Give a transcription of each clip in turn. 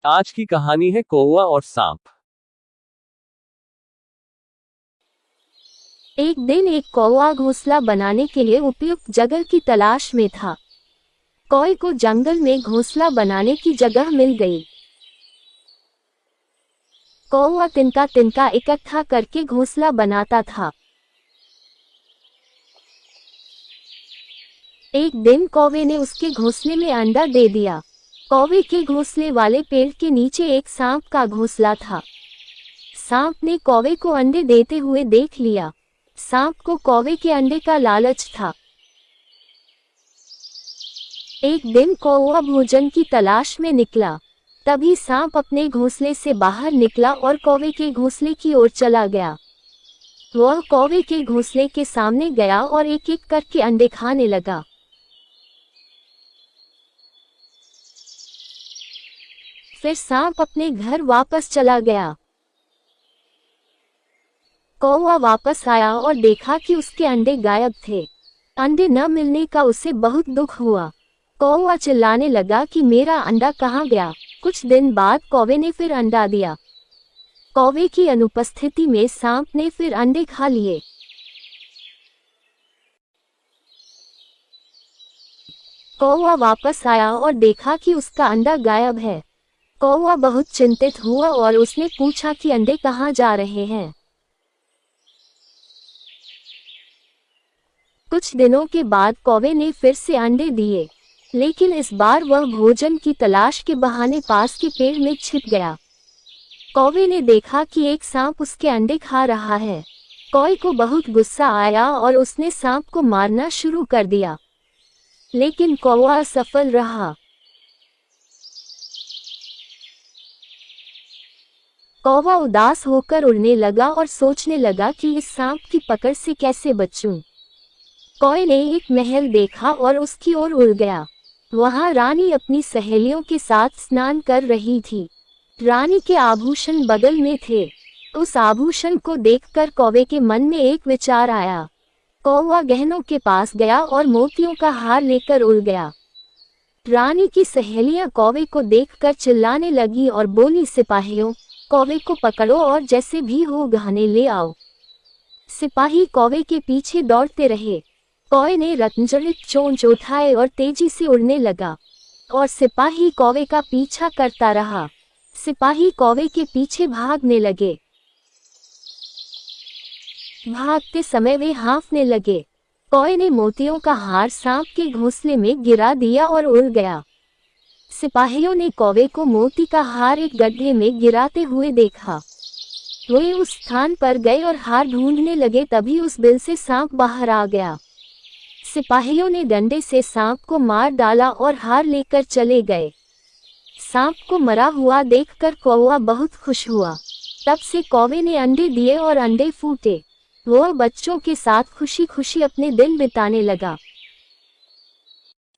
आज की कहानी है कौवा और सांप। एक दिन एक कौवा घोंसला बनाने के लिए उपयुक्त जगह की तलाश में था। कौवे को जंगल में घोंसला बनाने की जगह मिल गई। कौवा तिनका तिनका इकट्ठा करके घोंसला बनाता था। एक दिन कौवे ने उसके घोंसले में अंडा दे दिया। कौवे के घोंसले वाले पेड़ के नीचे एक सांप का घोंसला था। सांप ने कौवे को अंडे देते हुए देख लिया। सांप को कौवे के अंडे का लालच था। एक दिन कौवा भोजन की तलाश में निकला। तभी सांप अपने घोंसले से बाहर निकला और कौवे के घोंसले की ओर चला गया। वह कौवे के घोंसले के सामने गया और एक एक करके अंडे खाने लगा। फिर सांप अपने घर वापस चला गया। कौवा वापस आया और देखा कि उसके अंडे गायब थे। अंडे न मिलने का उसे बहुत दुख हुआ। कौवा चिल्लाने लगा कि मेरा अंडा कहाँ गया। कुछ दिन बाद कौवे ने फिर अंडा दिया। कौवे की अनुपस्थिति में सांप ने फिर अंडे खा लिए। कौवा वापस आया और देखा कि उसका अंडा गायब है। कौवा बहुत चिंतित हुआ और उसने पूछा कि अंडे कहाँ जा रहे हैं। कुछ दिनों के बाद कौवे ने फिर से अंडे दिए, लेकिन इस बार वह भोजन की तलाश के बहाने पास के पेड़ में छिप गया। कौवे ने देखा कि एक सांप उसके अंडे खा रहा है। कौवे को बहुत गुस्सा आया और उसने सांप को मारना शुरू कर दिया, लेकिन कौवा असफल रहा। कौवा उदास होकर उड़ने लगा और सोचने लगा कि इस सांप की पकड़ से कैसे बचूं। कौवे ने एक महल देखा और उसकी ओर उड़ गया। वहां रानी अपनी सहेलियों के साथ स्नान कर रही थी। रानी के आभूषण बगल में थे। उस आभूषण को देखकर कौवे के मन में एक विचार आया। कौवा गहनों के पास गया और मोतियों का हार लेकर उड़ गया। रानी की सहेलियां कौवे को देखकर चिल्लाने लगी और बोली, सिपाहियों, कौवे को पकड़ो और जैसे भी हो गहने ले आओ। सिपाही कौवे के पीछे दौड़ते रहे। कौवे ने रत्नजड़ित चोंच उठाए और तेजी से उड़ने लगा, और सिपाही कौवे का पीछा करता रहा। सिपाही कौवे के पीछे भागने लगे। भागते समय वे हाँफने लगे। कौवे ने मोतियों का हार सांप के घोंसले में गिरा दिया और उड़ गया। सिपाहियों ने कौवे को मोती का हार एक गड्ढे में गिराते हुए देखा। वे उस स्थान पर गए और हार ढूंढने लगे। तभी उस बिल से सांप बाहर आ गया। सिपाहियों ने डंडे से सांप को मार डाला और हार लेकर चले गए। सांप को मरा हुआ देखकर कौवा बहुत खुश हुआ। तब से कौवे ने अंडे दिए और अंडे फूटे। वह बच्चों के साथ खुशी खुशी अपने दिन बिताने लगा।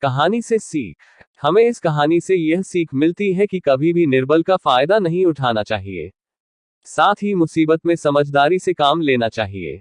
कहानी से सीख। हमें इस कहानी से यह सीख मिलती है कि कभी भी निर्बल का फायदा नहीं उठाना चाहिए। साथ ही मुसीबत में समझदारी से काम लेना चाहिए।